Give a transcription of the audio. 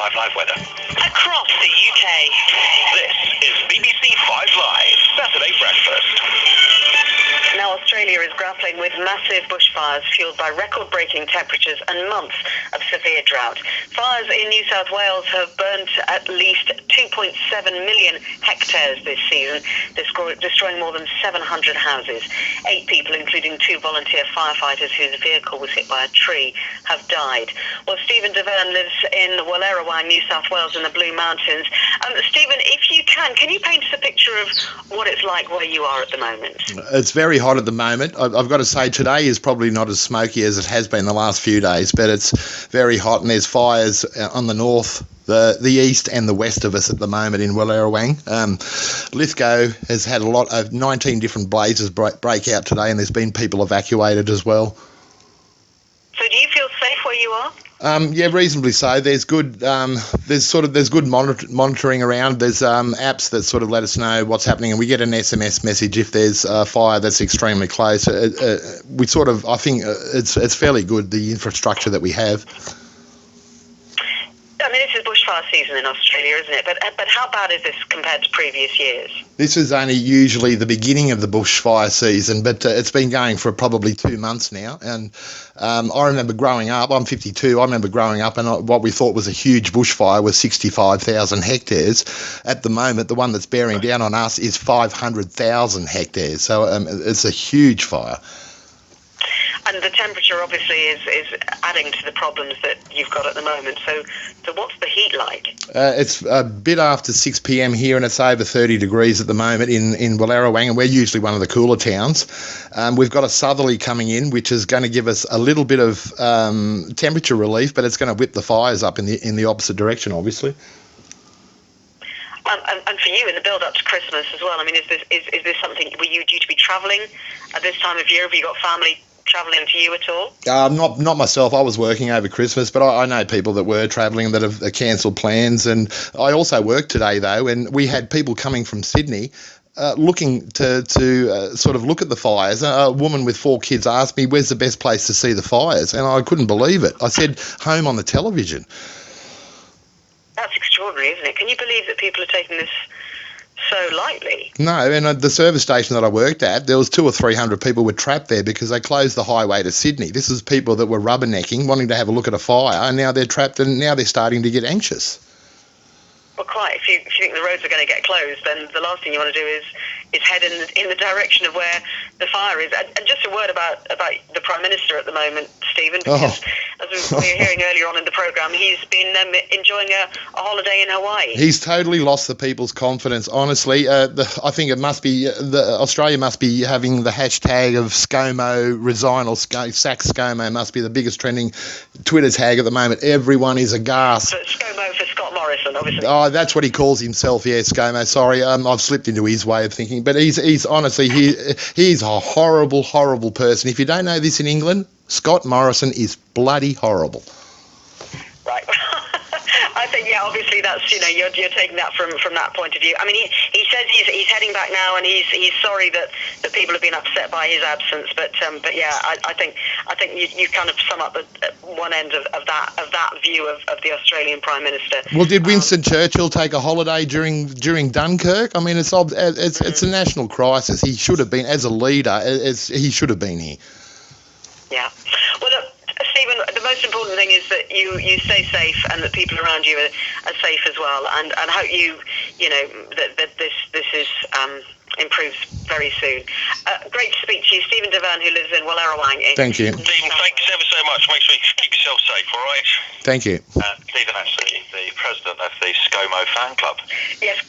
5 Live weather. Across the UK. This is BBC 5 Live, Saturday Breakfast. Now Australia is grappling with massive bushfires fueled by record-breaking temperatures and months of severe drought. Fires in New South Wales have burnt at least 2.7 million hectares this season, destroying more than 700 houses. 8 people, including 2 volunteer firefighters whose vehicle was hit by a tree, have died. Well, Stephen Deverne lives in Wallerawang, New South Wales in the Blue Mountains. Stephen, if you can you paint us a picture of what it's like where you are at the moment? It's very hot at the moment. I've got to say today is probably not as smoky as it has been the last few days, but it's very hot and there's fires on the north, the east and the west of us at the moment in Wallerawang. Lithgow has had a lot of 19 different blazes break out today, and there's been people evacuated as well. So do you feel safe where you are? Yeah, reasonably so. There's good there's good monitoring around. There's apps that sort of let us know what's happening, and we get an SMS message if there's a fire that's extremely close. I think it's fairly good, the infrastructure that we have. I mean, this is bushfire season in Australia, isn't it? But how bad is this compared to previous years? This is only usually the beginning of the bushfire season, but it's been going for probably 2 months now. And I remember growing up, I'm 52, I remember growing up and what we thought was a huge bushfire was 65,000 hectares. At the moment, the one that's bearing down on us is 500,000 hectares. So it's a huge fire. And the temperature obviously is adding to the problems that you've got at the moment. So what's the heat like? It's a bit after 6 p.m. here, and it's over 30 degrees at the moment in Wallerawang, and we're usually one of the cooler towns. We've got a southerly coming in, which is going to give us a little bit of temperature relief, but it's going to whip the fires up in the opposite direction, obviously. And for you, in the build-up to Christmas as well, I mean, is this something, were you due to be travelling at this time of year? Have you got family travelling to you at all? Not myself. I was working over Christmas, but I know people that were travelling that have cancelled plans. And I also worked today, though, and we had people coming from Sydney looking to sort of look at the fires. A woman with 4 kids asked me, where's the best place to see the fires? And I couldn't believe it. I said, home on the television. That's extraordinary, isn't it? Can you believe that people are taking this so lightly? No, and the service station that I worked at, there was 200 or 300 people were trapped there because they closed the highway to Sydney. This is people that were rubbernecking, wanting to have a look at a fire, and now they're trapped, and now they're starting to get anxious. Well, quite. If you think the roads are going to get closed, then the last thing you want to do is head in the direction of where the fire is. And just a word about the Prime Minister at the moment, Stephen, because as we were hearing earlier on in the programme, he's been enjoying a holiday in Hawaii. He's totally lost the people's confidence, honestly. I think it must be, Australia must be having the hashtag of ScoMo resign, or sack ScoMo must be the biggest trending Twitter tag at the moment. Everyone is aghast. So ScoMo for Scott Morrison, obviously. Oh, that's what he calls himself, yeah, ScoMo. Sorry, I've slipped into his way of thinking. But he's honestly, he's a horrible, horrible person. If you don't know this in England, Scott Morrison is bloody horrible. Right. I think, yeah, obviously that's, you're taking that from that point of view. I mean, he says he's heading back now, and he's sorry that people have been upset by his absence. But yeah, I think you kind of sum up at one end of that view of the Australian Prime Minister. Well, did Winston Churchill take a holiday during Dunkirk? I mean, it's a national crisis. He should have been, as a leader, he should have been here. Yeah. Well, look, Stephen, the most important thing is that you stay safe and that people around you are safe as well. And I hope that this is improves very soon. Great to speak to you, Stephen Deverne, who lives in Wallerawang. Thank you. Stephen, thanks ever so much. Make sure you keep yourself safe, all right? Thank you. Stephen, actually, the president of the ScoMo fan club. Yes.